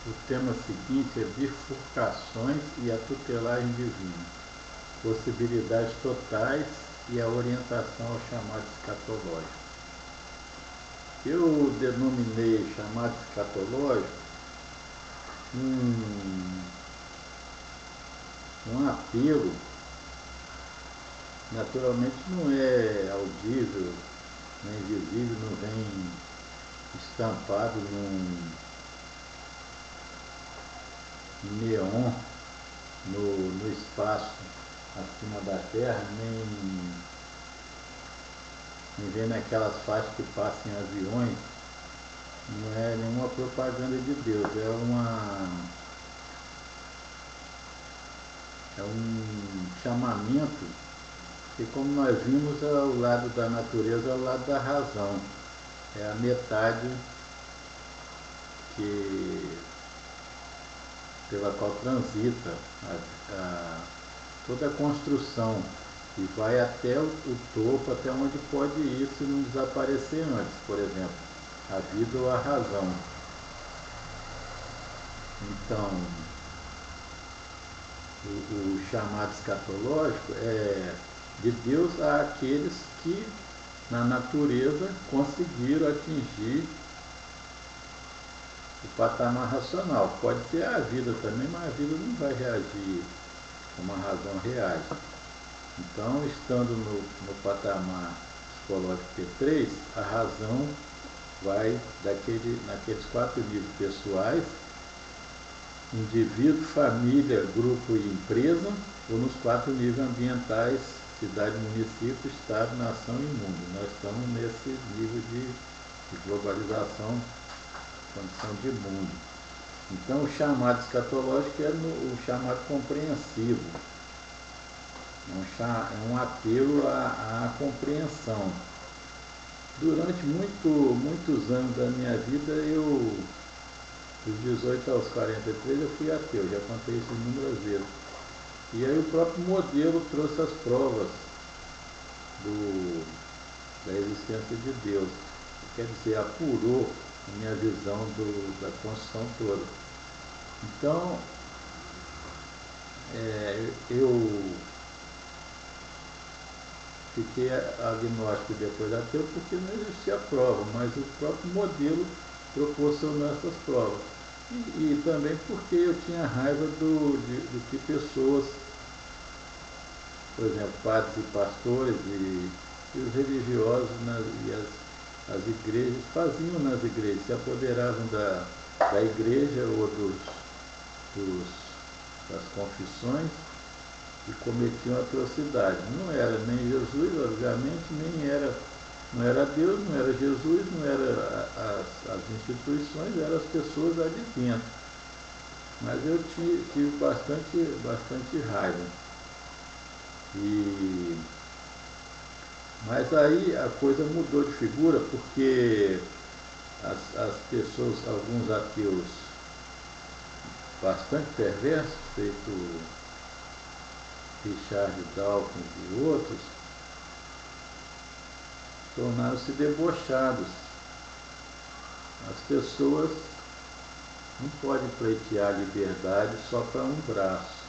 O tema seguinte é bifurcações e a tutelagem divina, possibilidades totais e a orientação ao chamado escatológico. Eu denominei chamado escatológico um apelo, naturalmente não é audível, nem visível, não vem estampado num neon no espaço acima da Terra, nem vem naquelas faixas que passam em aviões. Não é nenhuma propaganda de Deus, é um chamamento, que, como nós vimos, ao lado da natureza, ao lado da razão. É a metade pela qual transita toda a construção e vai até o topo, até onde pode ir se não desaparecer antes, por exemplo, a vida ou a razão. Então, o chamado escatológico é de Deus àqueles que na natureza conseguiram atingir o patamar racional. Pode ser a vida também, mas a vida não vai reagir como a razão reage. Então, estando no patamar psicológico P3, a razão vai naqueles 4 níveis pessoais: indivíduo, família, grupo e empresa, ou nos 4 níveis ambientais: cidade, município, estado, nação e mundo. Nós estamos nesse nível de globalização, condição de mundo. Então, o chamado escatológico é o chamado compreensivo. É um apelo à compreensão. Durante muitos anos da minha vida, dos 18 aos 43, eu fui ateu, já contei isso inúmeras vezes. E aí o próprio modelo trouxe as provas da existência de Deus. Quer dizer, apurou a minha visão da construção toda. Então, eu fiquei agnóstico depois ateu porque não existia prova, mas o próprio modelo proporcionou essas provas. E também porque eu tinha raiva do que pessoas, por exemplo, padres e pastores e os religiosos e as igrejas faziam nas igrejas, se apoderavam da igreja ou das confissões e cometiam atrocidades. Não era nem Jesus, obviamente, não era Deus, não era Jesus, não era as instituições, eram as pessoas ali dentro. Mas eu tive bastante raiva. Mas aí a coisa mudou de figura, porque as pessoas, alguns ateus bastante perversos, feito Richard Dawkins e outros, tornaram-se debochados. As pessoas não podem pleitear liberdade só para um braço.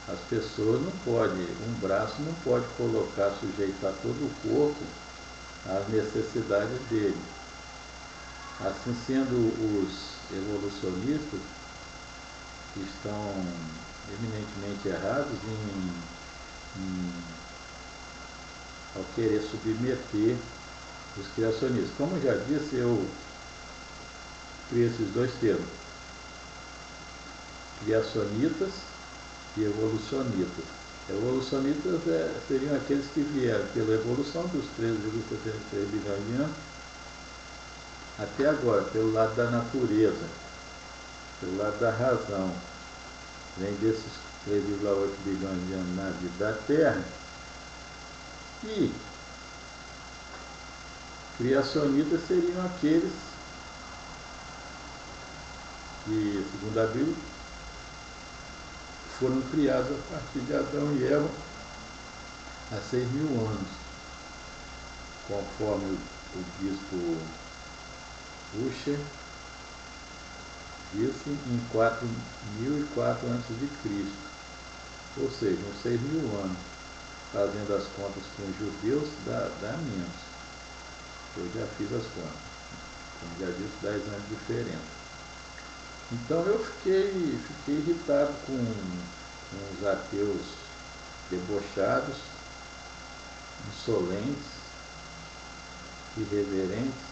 As pessoas não podem, um braço não pode sujeitar todo o corpo às necessidades dele. Assim sendo, os evolucionistas estão eminentemente errados ao querer submeter os criacionistas. Como eu já disse, eu criei esses 2 termos: criacionitas e evolucionistas. Evolucionistas seriam aqueles que vieram pela evolução dos 13,73 bilhões de anos até agora, pelo lado da natureza, pelo lado da razão. Vem desses 3,8 bilhões de anos na vida da Terra. E criacionistas seriam aqueles que, segundo a Bíblia, foram criados a partir de Adão e Eva há 6.000 anos, conforme o bispo Usher disse em 4004 a.C., ou seja, uns 6.000 anos. Fazendo as contas com os judeus, dá menos. Eu já fiz as contas. Como já disse, 10 anos de diferença. Então eu fiquei irritado com os ateus debochados, insolentes, irreverentes,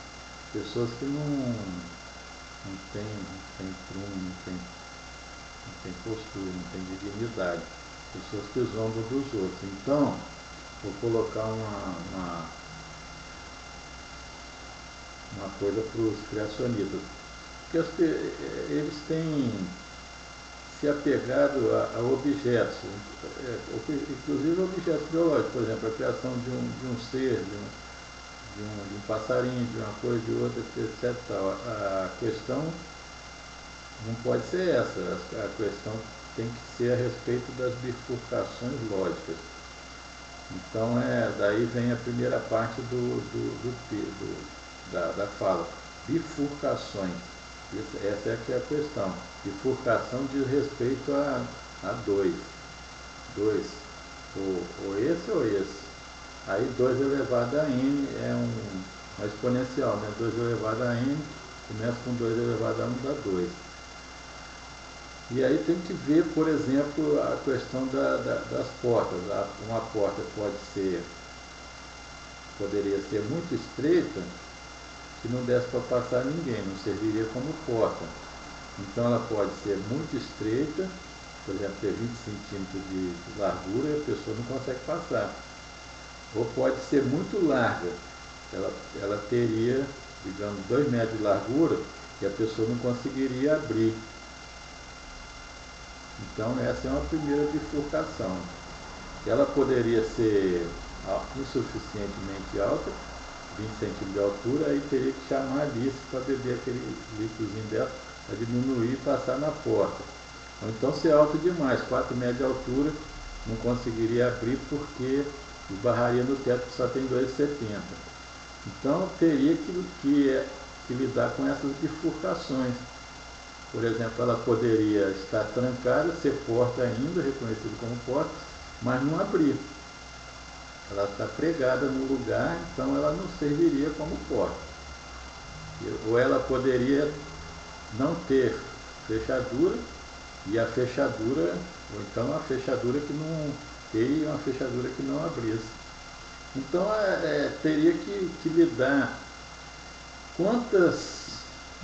pessoas que não tem prumo, não tem postura, não tem dignidade, pessoas que zombam dos outros. Então, vou colocar uma coisa para os criacionistas, porque eles têm se apegado a objetos, inclusive objetos biológicos, por exemplo, a criação de um ser, de um passarinho, de uma coisa, de outra, etc. A questão não pode ser essa, a questão tem que ser a respeito das bifurcações lógicas. Então, daí vem a primeira parte da fala, bifurcações. Essa é que é a questão. Bifurcação diz respeito a dois, ou esse ou esse. Aí 2 elevado a n é uma exponencial, né? 2 elevado a n começa com 2 elevado a 1 dá 2. E aí tem que ver, por exemplo, a questão das portas. Uma porta poderia ser muito estreita, que não desse para passar ninguém, não serviria como porta. Então ela pode ser muito estreita, por exemplo, ter 20 centímetros de largura e a pessoa não consegue passar. Ou pode ser muito larga, ela teria, digamos, 2 metros de largura e a pessoa não conseguiria abrir. Então essa é uma primeira bifurcação. Ela poderia ser insuficientemente alta, 20 centímetros de altura, aí teria que chamar a Alice para beber aquele líquidozinho dela, para diminuir e passar na porta. Ou então ser alto demais, 4 metros de altura, não conseguiria abrir porque esbarraria no teto que só tem 2,70. Então teria que lidar com essas bifurcações. Por exemplo, ela poderia estar trancada, ser porta ainda, reconhecida como porta, mas não abrir. Ela está pregada no lugar, então ela não serviria como porta. Ou ela poderia não ter fechadura, e a fechadura, ou então a fechadura que não teria uma fechadura que não abrisse. Então teria que lidar quantas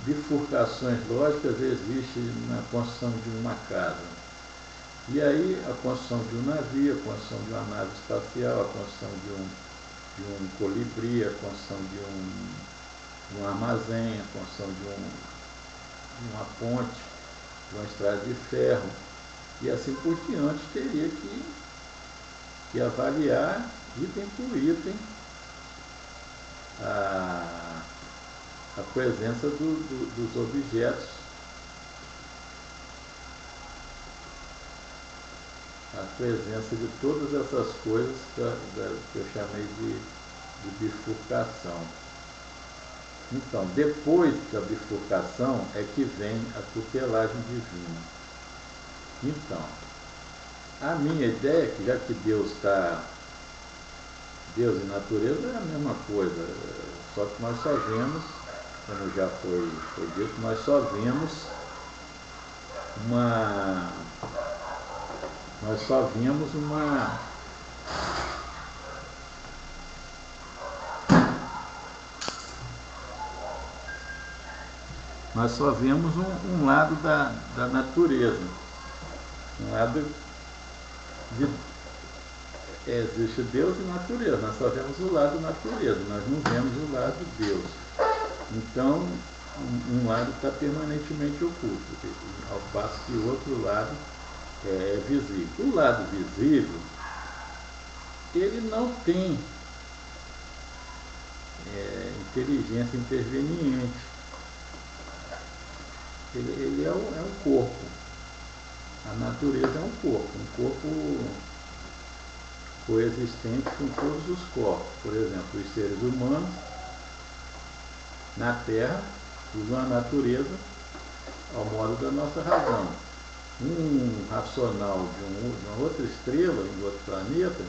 bifurcações lógicas existem na construção de uma casa. E aí a construção de um navio, a construção de uma nave espacial, a construção de um colibri, a construção de um armazém, a construção de uma ponte, de uma estrada de ferro, e assim por diante, teria que avaliar item por item a presença dos objetos, a presença de todas essas coisas que eu chamei de bifurcação. Então, depois da bifurcação é que vem a tutelagem divina. Então, a minha ideia é que já que Deus e natureza é a mesma coisa, só que nós só vemos, como já foi dito, nós só vemos uma nós só vemos um lado da natureza, um lado de existe Deus e natureza, nós só vemos o lado natureza, nós não vemos o lado Deus. Então, um lado está permanentemente oculto, ao passo que o outro lado é visível. O lado visível, ele não tem inteligência interveniente. Ele é um corpo. A natureza é um corpo coexistente com todos os corpos. Por exemplo, os seres humanos na Terra usam a natureza ao modo da nossa razão. Um racional de uma outra estrela, em outro planeta,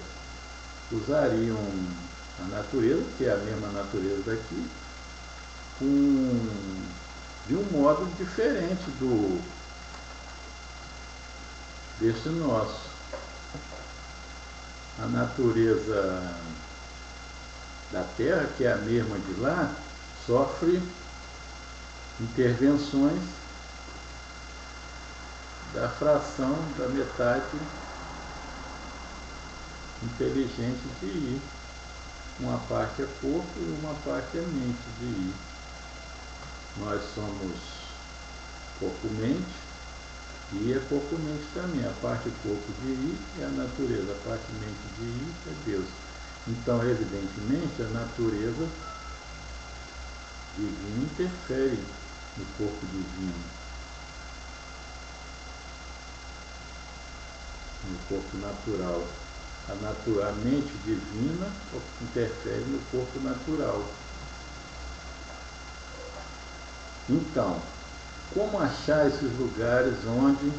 usariam a natureza, que é a mesma natureza daqui, de um modo diferente desse nosso. A natureza da Terra, que é a mesma de lá, sofre intervenções da fração da metade inteligente de I. Uma parte é corpo e uma parte é mente de I. Nós somos corpo-mente, e é corpo-mente também. A parte corpo de I é a natureza, a parte mente de I é Deus. Então, evidentemente, a natureza divina interfere no corpo divino, no corpo natural. A mente divina interfere no corpo natural. Então, como achar esses lugares onde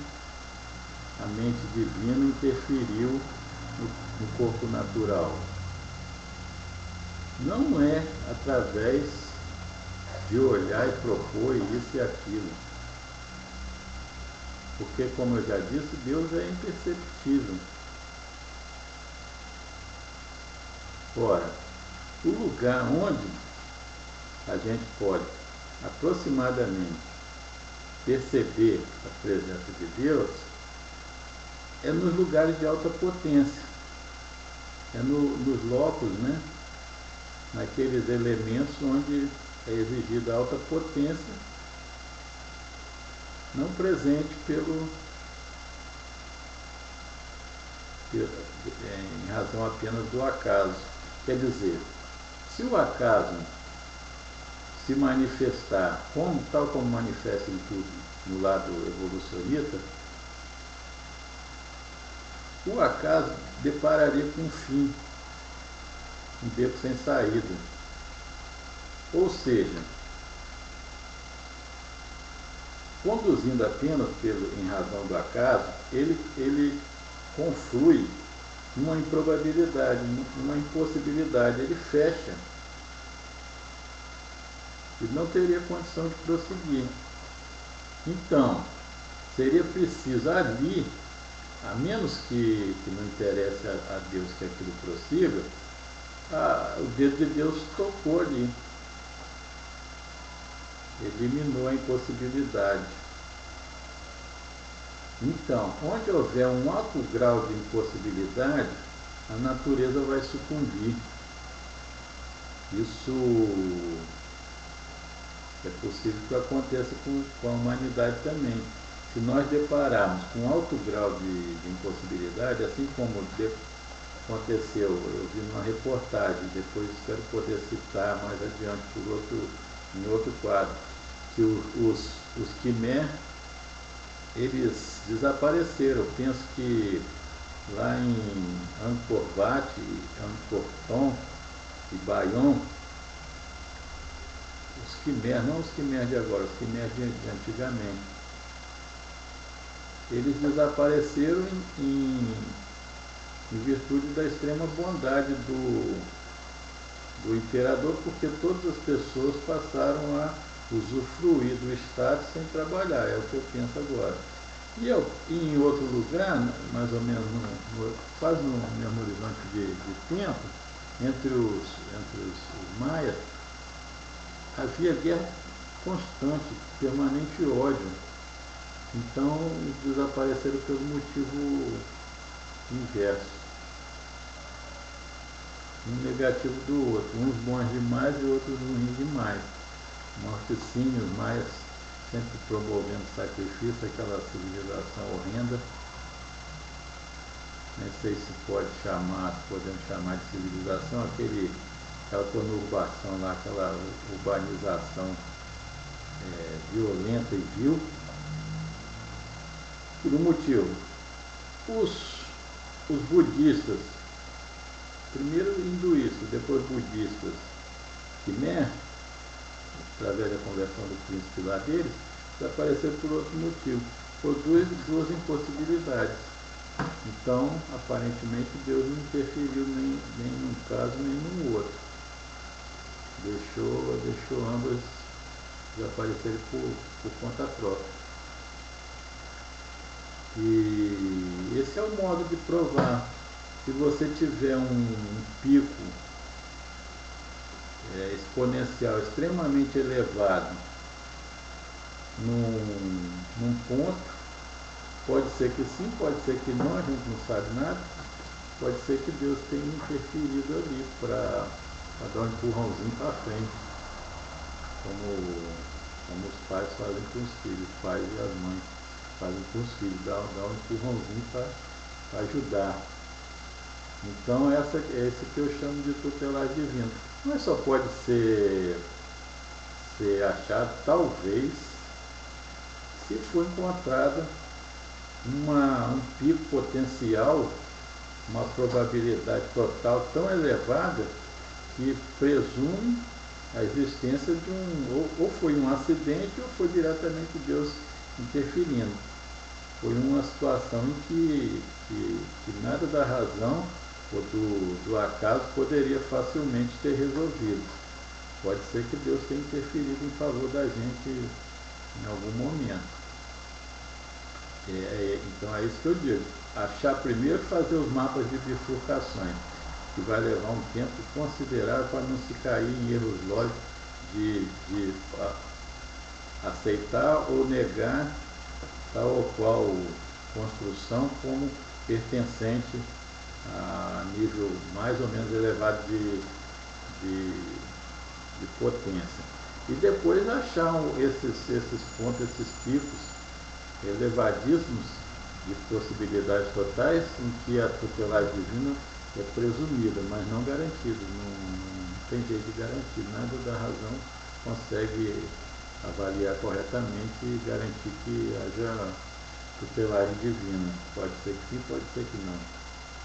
a mente divina interferiu no corpo natural? Não é através de olhar e propor isso e aquilo. Porque, como eu já disse, Deus é imperceptível. Ora, o lugar onde a gente pode aproximadamente perceber a presença de Deus é nos lugares de alta potência, é nos locos, né? Naqueles elementos onde é exigida alta potência, não presente em razão apenas do acaso. Quer dizer, se o acaso se manifestar tal como manifesta em tudo no lado evolucionista, o acaso depararia com um fim, um beco sem saída. Ou seja, conduzindo apenas em razão do acaso, ele conflui numa improbabilidade, numa impossibilidade, ele fecha. Ele não teria condição de prosseguir. Então, seria preciso ali, a menos que não interesse a Deus que aquilo prossiga, o dedo de Deus tocou ali, eliminou a impossibilidade. Então, onde houver um alto grau de impossibilidade, a natureza vai sucumbir. Isso é possível que aconteça com a humanidade também. Se nós depararmos com um alto grau de impossibilidade, assim como aconteceu, eu vi numa reportagem, depois espero poder citar mais adiante em outro quadro, que os Khmer, eles desapareceram. Eu penso que lá em Angkor Wat, Angkor Thom e Bayon, os Khmer, não os Khmer de agora, os Khmer de antigamente, eles desapareceram em virtude da extrema bondade do imperador, porque todas as pessoas passaram a usufruir do Estado sem trabalhar, é o que eu penso agora. E em outro lugar, mais ou menos quase no mesmo horizonte de tempo, entre os maias, havia guerra constante, permanente ódio. Então, desapareceram pelo motivo inverso. Um negativo do outro, uns bons demais e outros ruins demais. Morticínio, os maias sempre promovendo sacrifício, aquela civilização horrenda. Nem sei se podemos chamar de civilização, aquela conurbação lá, aquela urbanização violenta e vil. Por um motivo, os budistas, primeiro hinduístas, depois budistas, Khmer, através da conversão do príncipe lá deles, desapareceram por outro motivo. Por duas impossibilidades. Então, aparentemente, Deus não interferiu nem num caso nem no outro. Deixou ambas desaparecerem por conta própria. E esse é o modo de provar. Se você tiver um pico exponencial extremamente elevado num ponto, pode ser que sim, pode ser que não, a gente não sabe nada, pode ser que Deus tenha interferido ali para dar um empurrãozinho para frente, como os pais fazem com os filhos, os pais e as mães fazem com os filhos, dá um empurrãozinho para ajudar. Então esse que eu chamo de tutelar divino. Mas só pode ser achado, talvez, se for encontrada um pico potencial, uma probabilidade total tão elevada que presume a existência de ou foi um acidente ou foi diretamente Deus interferindo. Foi uma situação em que nada da razão ou do acaso poderia facilmente ter resolvido. Pode ser que Deus tenha interferido em favor da gente em algum momento. Então é isso que eu digo. Achar primeiro, fazer os mapas de bifurcações, que vai levar um tempo considerável para não se cair em erros lógicos de aceitar ou negar tal ou qual construção como pertencente a nível mais ou menos elevado de potência. E depois achar esses pontos, esses picos elevadíssimos de possibilidades totais em que a tutelagem divina é presumida, mas não garantida. Não tem jeito de garantir. Nada da razão consegue avaliar corretamente e garantir que haja tutelagem divina. Pode ser que sim, pode ser que não.